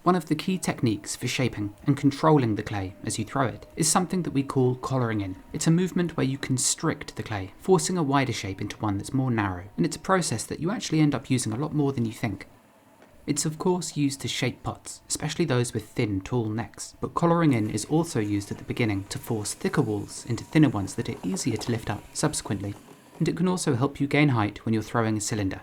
One of the key techniques for shaping and controlling the clay as you throw it is something that we call collaring in. It's a movement where you constrict the clay, forcing a wider shape into one that's more narrow, and it's a process that you actually end up using a lot more than you think. It's of course used to shape pots, especially those with thin, tall necks, but collaring in is also used at the beginning to force thicker walls into thinner ones that are easier to lift up subsequently, and it can also help you gain height when you're throwing a cylinder.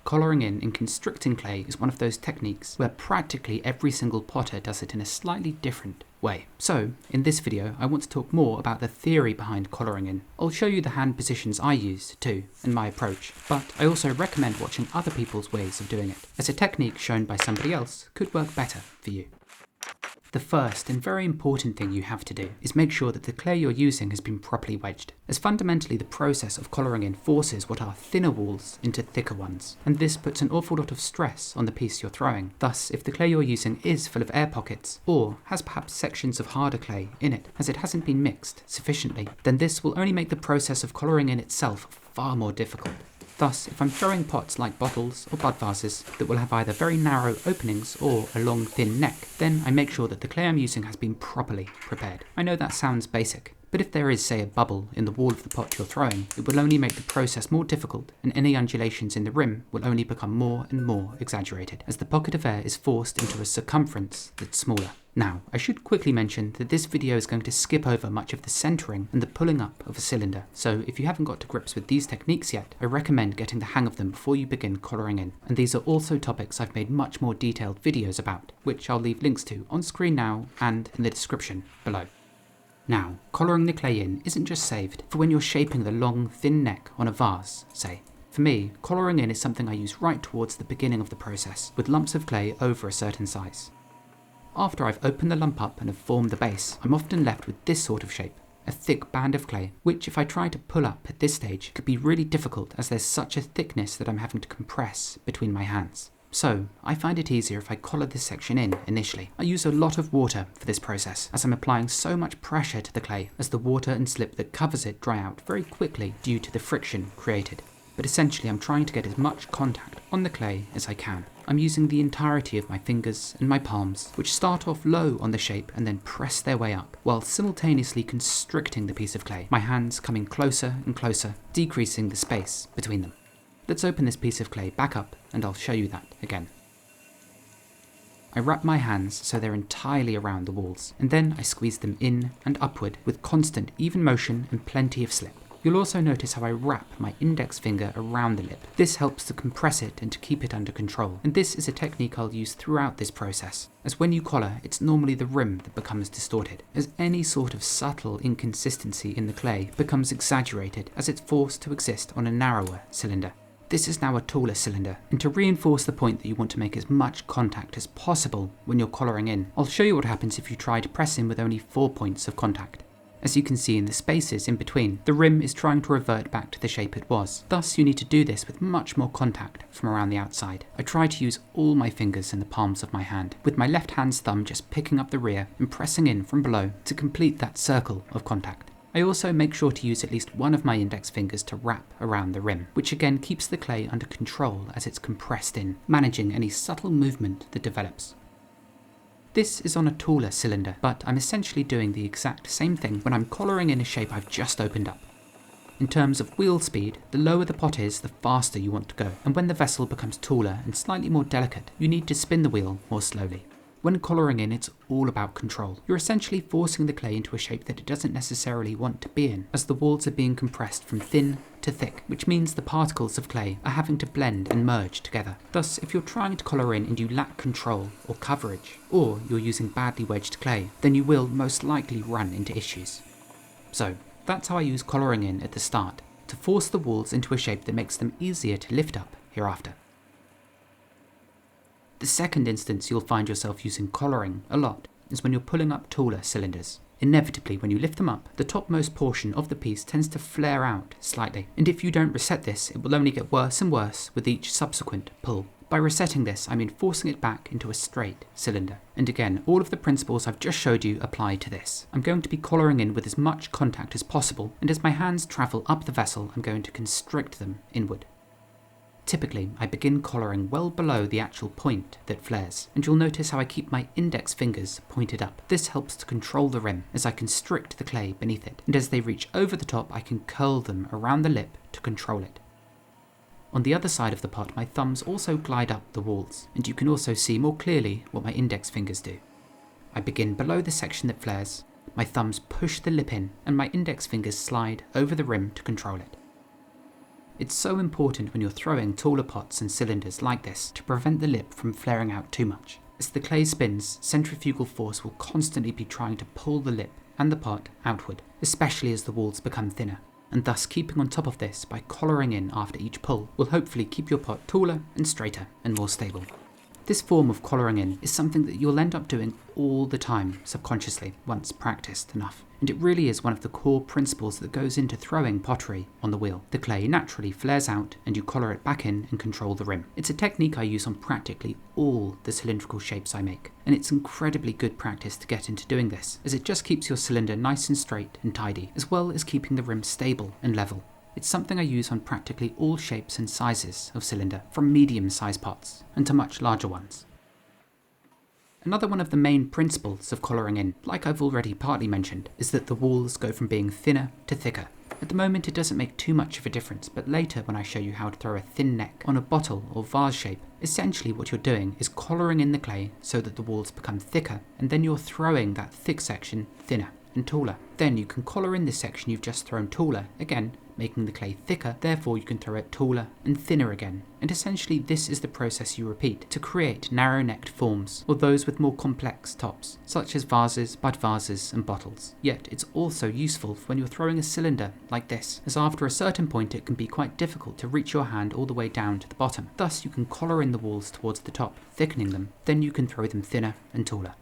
Collaring in and constricting clay is one of those techniques where practically every single potter does it in a slightly different way. So, in this video, I want to talk more about the theory behind collaring in. I'll show you the hand positions I use too, and my approach, but I also recommend watching other people's ways of doing it, as a technique shown by somebody else could work better for you. The first and very important thing you have to do is make sure that the clay you're using has been properly wedged, as fundamentally the process of collaring in forces what are thinner walls into thicker ones, and this puts an awful lot of stress on the piece you're throwing. Thus, if the clay you're using is full of air pockets, or has perhaps sections of harder clay in it, as it hasn't been mixed sufficiently, then this will only make the process of collaring in itself far more difficult. Thus, if I'm throwing pots like bottles or bud vases that will have either very narrow openings or a long thin neck, then I make sure that the clay I'm using has been properly prepared. I know that sounds basic, but if there is, say, a bubble in the wall of the pot you're throwing, it will only make the process more difficult, and any undulations in the rim will only become more and more exaggerated, as the pocket of air is forced into a circumference that's smaller. Now, I should quickly mention that this video is going to skip over much of the centering and the pulling up of a cylinder, so if you haven't got to grips with these techniques yet, I recommend getting the hang of them before you begin collaring in. And these are also topics I've made much more detailed videos about, which I'll leave links to on screen now and in the description below. Now, collaring the clay in isn't just saved for when you're shaping the long, thin neck on a vase, say. For me, collaring in is something I use right towards the beginning of the process, with lumps of clay over a certain size. After I've opened the lump up and have formed the base, I'm often left with this sort of shape, a thick band of clay, which if I try to pull up at this stage could be really difficult as there's such a thickness that I'm having to compress between my hands. So, I find it easier if I collar this section in initially. I use a lot of water for this process, as I'm applying so much pressure to the clay, as the water and slip that covers it dry out very quickly due to the friction created. But essentially I'm trying to get as much contact on the clay as I can. I'm using the entirety of my fingers and my palms, which start off low on the shape and then press their way up, while simultaneously constricting the piece of clay, my hands coming closer and closer, decreasing the space between them. Let's open this piece of clay back up and I'll show you that again. I wrap my hands so they're entirely around the walls, and then I squeeze them in and upward with constant even motion and plenty of slip. You'll also notice how I wrap my index finger around the lip. This helps to compress it and to keep it under control, and this is a technique I'll use throughout this process, as when you collar, it's normally the rim that becomes distorted, as any sort of subtle inconsistency in the clay becomes exaggerated as it's forced to exist on a narrower cylinder. This is now a taller cylinder, and to reinforce the point that you want to make as much contact as possible when you're collaring in, I'll show you what happens if you try to press in with only 4 points of contact. As you can see in the spaces in between, the rim is trying to revert back to the shape it was. Thus, you need to do this with much more contact from around the outside. I try to use all my fingers in the palms of my hand, with my left hand's thumb just picking up the rear and pressing in from below to complete that circle of contact. I also make sure to use at least one of my index fingers to wrap around the rim, which again keeps the clay under control as it's compressed in, managing any subtle movement that develops. This is on a taller cylinder, but I'm essentially doing the exact same thing when I'm collaring in a shape I've just opened up. In terms of wheel speed, the lower the pot is, the faster you want to go, and when the vessel becomes taller and slightly more delicate, you need to spin the wheel more slowly. When collaring in, it's all about control. You're essentially forcing the clay into a shape that it doesn't necessarily want to be in, as the walls are being compressed from thin to thick, which means the particles of clay are having to blend and merge together. Thus, if you're trying to collar in and you lack control or coverage, or you're using badly wedged clay, then you will most likely run into issues. So, that's how I use collaring in at the start, to force the walls into a shape that makes them easier to lift up hereafter. The second instance you'll find yourself using collaring a lot is when you're pulling up taller cylinders. Inevitably, when you lift them up, the topmost portion of the piece tends to flare out slightly, and if you don't reset this, it will only get worse and worse with each subsequent pull. By resetting this, I mean forcing it back into a straight cylinder. And again, all of the principles I've just showed you apply to this. I'm going to be collaring in with as much contact as possible, and as my hands travel up the vessel, I'm going to constrict them inward. Typically, I begin collaring well below the actual point that flares, and you'll notice how I keep my index fingers pointed up. This helps to control the rim as I constrict the clay beneath it, and as they reach over the top I can curl them around the lip to control it. On the other side of the pot, my thumbs also glide up the walls, and you can also see more clearly what my index fingers do. I begin below the section that flares, my thumbs push the lip in, and my index fingers slide over the rim to control it. It's so important when you're throwing taller pots and cylinders like this to prevent the lip from flaring out too much. As the clay spins, centrifugal force will constantly be trying to pull the lip and the pot outward, especially as the walls become thinner, and thus keeping on top of this by collaring in after each pull will hopefully keep your pot taller and straighter and more stable. This form of collaring in is something that you'll end up doing all the time subconsciously once practiced enough, and it really is one of the core principles that goes into throwing pottery on the wheel. The clay naturally flares out and you collar it back in and control the rim. It's a technique I use on practically all the cylindrical shapes I make, and it's incredibly good practice to get into doing this, as it just keeps your cylinder nice and straight and tidy, as well as keeping the rim stable and level. It's something I use on practically all shapes and sizes of cylinder, from medium-sized pots and to much larger ones. Another one of the main principles of collaring in, like I've already partly mentioned, is that the walls go from being thinner to thicker. At the moment it doesn't make too much of a difference, but later when I show you how to throw a thin neck on a bottle or vase shape, essentially what you're doing is collaring in the clay so that the walls become thicker, and then you're throwing that thick section thinner and taller. Then you can collar in this section you've just thrown taller, again making the clay thicker, therefore you can throw it taller and thinner again. And essentially this is the process you repeat to create narrow-necked forms, or those with more complex tops, such as vases, bud vases and bottles. Yet it's also useful when you're throwing a cylinder like this, as after a certain point it can be quite difficult to reach your hand all the way down to the bottom. Thus you can collar in the walls towards the top, thickening them, then you can throw them thinner and taller.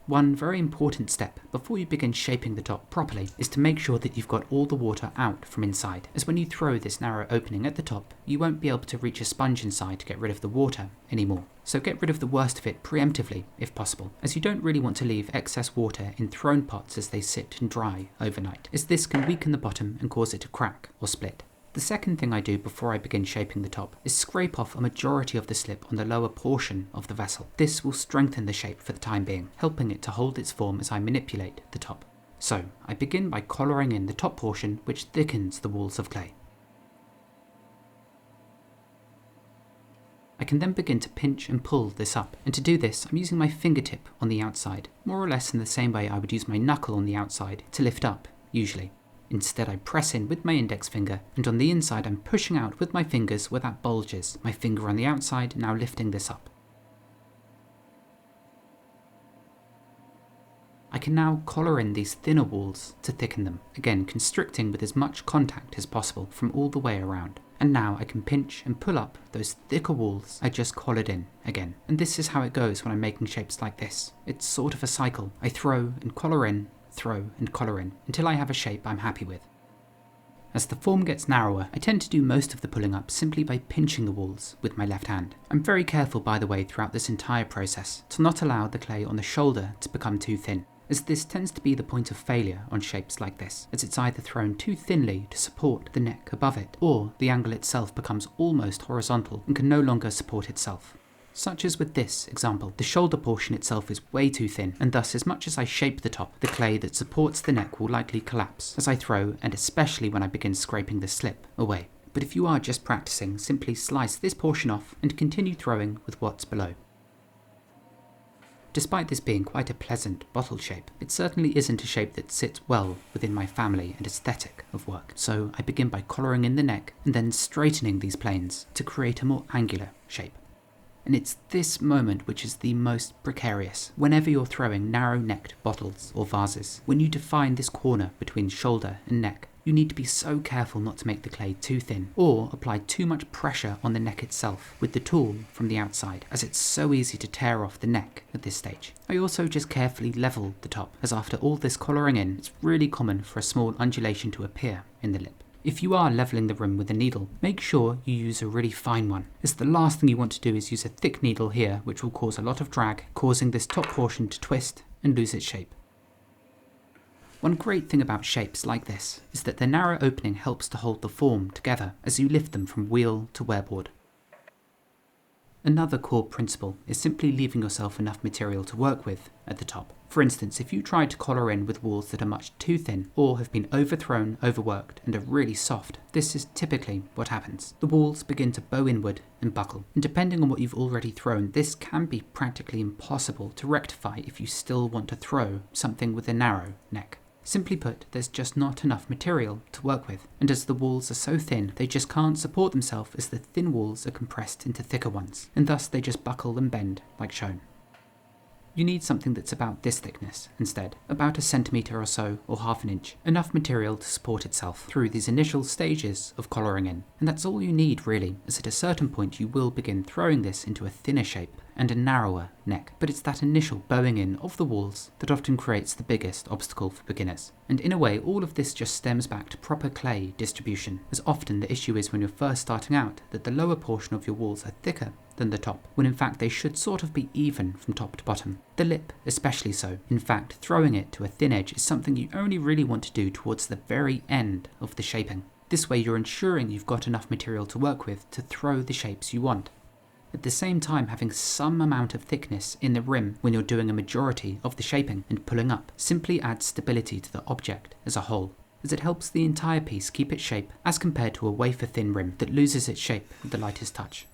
One very important step before you begin shaping the top properly is to make sure that you've got all the water out from inside, as when you throw this narrow opening at the top, you won't be able to reach a sponge inside to get rid of the water anymore. So get rid of the worst of it preemptively if possible, as you don't really want to leave excess water in thrown pots as they sit and dry overnight, as this can weaken the bottom and cause it to crack or split. The second thing I do before I begin shaping the top is scrape off a majority of the slip on the lower portion of the vessel. This will strengthen the shape for the time being, helping it to hold its form as I manipulate the top. So I begin by collaring in the top portion, which thickens the walls of clay. I can then begin to pinch and pull this up, and to do this I'm using my fingertip on the outside, more or less in the same way I would use my knuckle on the outside to lift up, usually. Instead I press in with my index finger, and on the inside I'm pushing out with my fingers where that bulges, my finger on the outside now lifting this up. I can now collar in these thinner walls to thicken them, again constricting with as much contact as possible from all the way around. And now I can pinch and pull up those thicker walls I just collared in again. And this is how it goes when I'm making shapes like this. It's sort of a cycle. I throw and collar in, throw and collar in, until I have a shape I'm happy with. As the form gets narrower, I tend to do most of the pulling up simply by pinching the walls with my left hand. I'm very careful, by the way, throughout this entire process to not allow the clay on the shoulder to become too thin, as this tends to be the point of failure on shapes like this, as it's either thrown too thinly to support the neck above it, or the angle itself becomes almost horizontal and can no longer support itself. Such as with this example, the shoulder portion itself is way too thin, and thus as much as I shape the top, the clay that supports the neck will likely collapse as I throw, and especially when I begin scraping the slip away. But if you are just practicing, simply slice this portion off and continue throwing with what's below. Despite this being quite a pleasant bottle shape, it certainly isn't a shape that sits well within my family and aesthetic of work, so I begin by collaring in the neck and then straightening these planes to create a more angular shape. And it's this moment which is the most precarious whenever you're throwing narrow-necked bottles or vases. When you define this corner between shoulder and neck, you need to be so careful not to make the clay too thin or apply too much pressure on the neck itself with the tool from the outside, as it's so easy to tear off the neck at this stage. I also just carefully level the top, as after all this collaring in, it's really common for a small undulation to appear in the lip. If you are levelling the rim with a needle, make sure you use a really fine one, as the last thing you want to do is use a thick needle here, which will cause a lot of drag, causing this top portion to twist and lose its shape. One great thing about shapes like this is that the narrow opening helps to hold the form together as you lift them from wheel to wearboard. Another core principle is simply leaving yourself enough material to work with at the top. For instance, if you try to collar in with walls that are much too thin or have been overthrown, overworked, and are really soft, this is typically what happens. The walls begin to bow inward and buckle, and depending on what you've already thrown, this can be practically impossible to rectify if you still want to throw something with a narrow neck. Simply put, there's just not enough material to work with, and as the walls are so thin, they just can't support themselves as the thin walls are compressed into thicker ones, and thus they just buckle and bend like shown. You need something that's about this thickness instead, about a centimetre or so, or half an inch, enough material to support itself through these initial stages of collaring in. And that's all you need really, as at a certain point you will begin throwing this into a thinner shape and a narrower neck. But it's that initial bowing in of the walls that often creates the biggest obstacle for beginners. And in a way, all of this just stems back to proper clay distribution, as often the issue is when you're first starting out that the lower portion of your walls are thicker than the top, when in fact they should sort of be even from top to bottom. The lip especially so. In fact, throwing it to a thin edge is something you only really want to do towards the very end of the shaping. This way you're ensuring you've got enough material to work with to throw the shapes you want. At the same time, having some amount of thickness in the rim when you're doing a majority of the shaping and pulling up simply adds stability to the object as a whole, as it helps the entire piece keep its shape as compared to a wafer-thin rim that loses its shape with the lightest touch.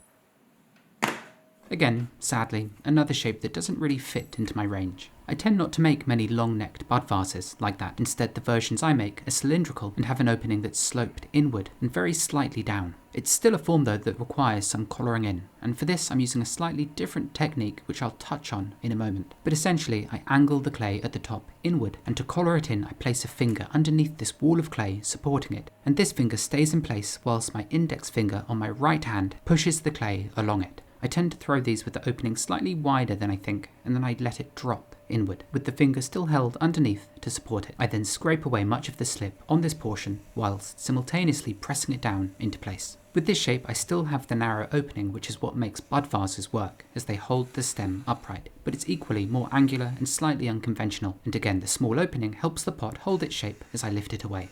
Again, sadly, another shape that doesn't really fit into my range. I tend not to make many long-necked bud vases like that. Instead, the versions I make are cylindrical and have an opening that's sloped inward and very slightly down. It's still a form though that requires some collaring in, and for this I'm using a slightly different technique which I'll touch on in a moment. But essentially, I angle the clay at the top inward, and to collar it in I place a finger underneath this wall of clay supporting it, and this finger stays in place whilst my index finger on my right hand pushes the clay along it. I tend to throw these with the opening slightly wider than I think, and then I let it drop inward, with the finger still held underneath to support it. I then scrape away much of the slip on this portion, whilst simultaneously pressing it down into place. With this shape I still have the narrow opening, which is what makes bud vases work, as they hold the stem upright, but it's equally more angular and slightly unconventional, and again the small opening helps the pot hold its shape as I lift it away.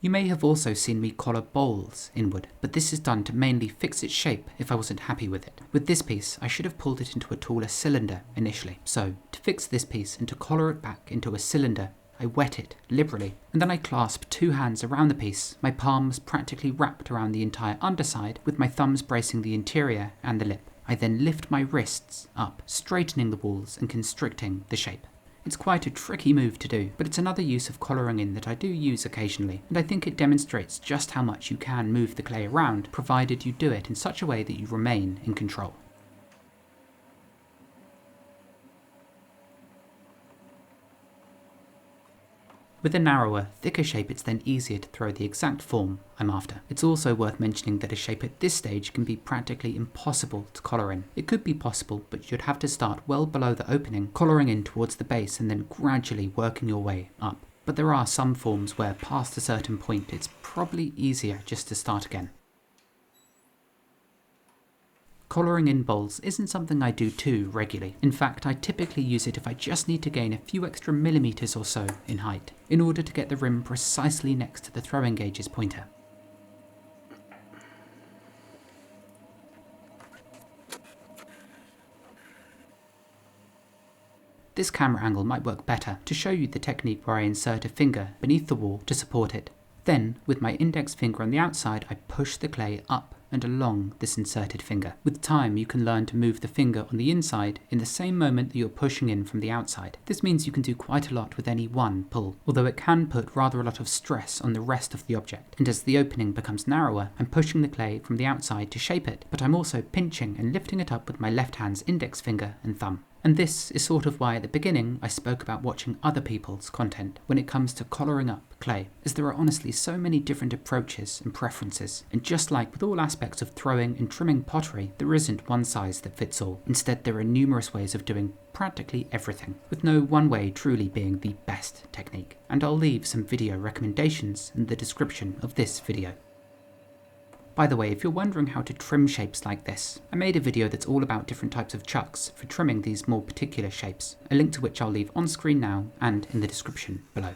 You may have also seen me collar bowls inward, but this is done to mainly fix its shape if I wasn't happy with it. With this piece, I should have pulled it into a taller cylinder initially. So, to fix this piece and to collar it back into a cylinder, I wet it liberally, and then I clasp two hands around the piece, my palms practically wrapped around the entire underside, with my thumbs bracing the interior and the lip. I then lift my wrists up, straightening the walls and constricting the shape. It's quite a tricky move to do, but it's another use of collaring in that I do use occasionally, and I think it demonstrates just how much you can move the clay around, provided you do it in such a way that you remain in control. With a narrower, thicker shape, it's then easier to throw the exact form I'm after. It's also worth mentioning that a shape at this stage can be practically impossible to collar in. It could be possible, but you'd have to start well below the opening, collaring in towards the base and then gradually working your way up. But there are some forms where past a certain point it's probably easier just to start again. Collaring in bowls isn't something I do too regularly. In fact, I typically use it if I just need to gain a few extra millimeters or so in height, in order to get the rim precisely next to the throwing gauge's pointer. This camera angle might work better to show you the technique where I insert a finger beneath the wall to support it. Then, with my index finger on the outside, I push the clay up and along this inserted finger. With time, you can learn to move the finger on the inside in the same moment that you're pushing in from the outside. This means you can do quite a lot with any one pull, although it can put rather a lot of stress on the rest of the object. And as the opening becomes narrower, I'm pushing the clay from the outside to shape it, but I'm also pinching and lifting it up with my left hand's index finger and thumb. And this is sort of why at the beginning I spoke about watching other people's content when it comes to collaring up clay, as there are honestly so many different approaches and preferences, and just like with all aspects of throwing and trimming pottery, there isn't one size that fits all. Instead, there are numerous ways of doing practically everything, with no one way truly being the best technique. And I'll leave some video recommendations in the description of this video. By the way, if you're wondering how to trim shapes like this, I made a video that's all about different types of chucks for trimming these more particular shapes, a link to which I'll leave on screen now and in the description below.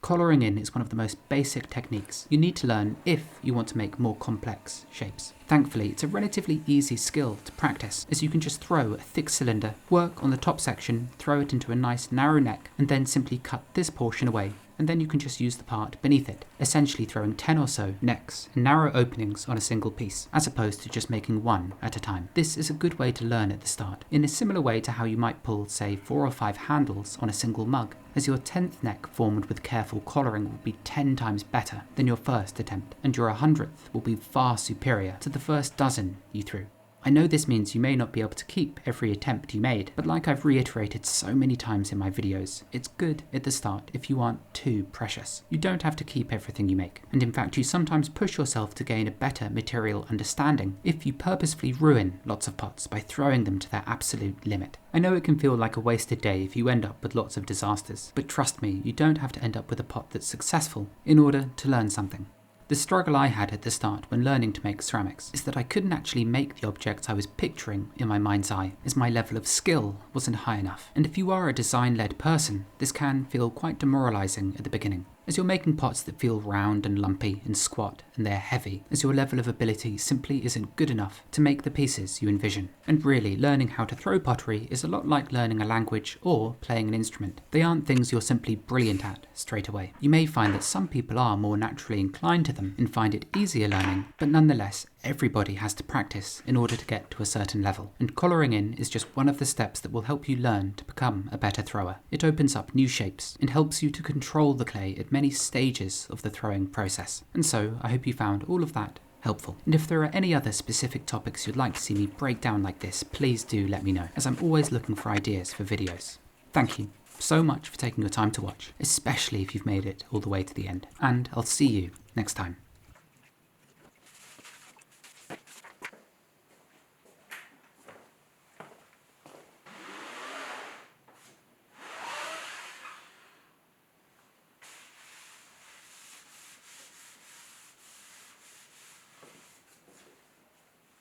Colouring in is one of the most basic techniques you need to learn if you want to make more complex shapes. Thankfully, it's a relatively easy skill to practice, as you can just throw a thick cylinder, work on the top section, throw it into a nice narrow neck, and then simply cut this portion away, and then you can just use the part beneath it, essentially throwing 10 or so necks and narrow openings on a single piece, as opposed to just making one at a time. This is a good way to learn at the start, in a similar way to how you might pull, say, 4 or 5 handles on a single mug, as your 10th neck formed with careful collaring will be 10 times better than your first attempt, and your 100th will be far superior to the first dozen you threw. I know this means you may not be able to keep every attempt you made, but like I've reiterated so many times in my videos, it's good at the start if you aren't too precious. You don't have to keep everything you make, and in fact you sometimes push yourself to gain a better material understanding if you purposefully ruin lots of pots by throwing them to their absolute limit. I know it can feel like a wasted day if you end up with lots of disasters, but trust me, you don't have to end up with a pot that's successful in order to learn something. The struggle I had at the start when learning to make ceramics is that I couldn't actually make the objects I was picturing in my mind's eye, as my level of skill wasn't high enough. And if you are a design-led person, this can feel quite demoralizing at the beginning, as you're making pots that feel round and lumpy and squat and they're heavy, as your level of ability simply isn't good enough to make the pieces you envision. And really, learning how to throw pottery is a lot like learning a language or playing an instrument. They aren't things you're simply brilliant at straight away. You may find that some people are more naturally inclined to them and find it easier learning, but nonetheless, everybody has to practice in order to get to a certain level, and colouring in is just one of the steps that will help you learn to become a better thrower. It opens up new shapes and helps you to control the clay at many stages of the throwing process. And so, I hope you found all of that helpful. And if there are any other specific topics you'd like to see me break down like this, please do let me know, as I'm always looking for ideas for videos. Thank you so much for taking your time to watch, especially if you've made it all the way to the end, and I'll see you next time.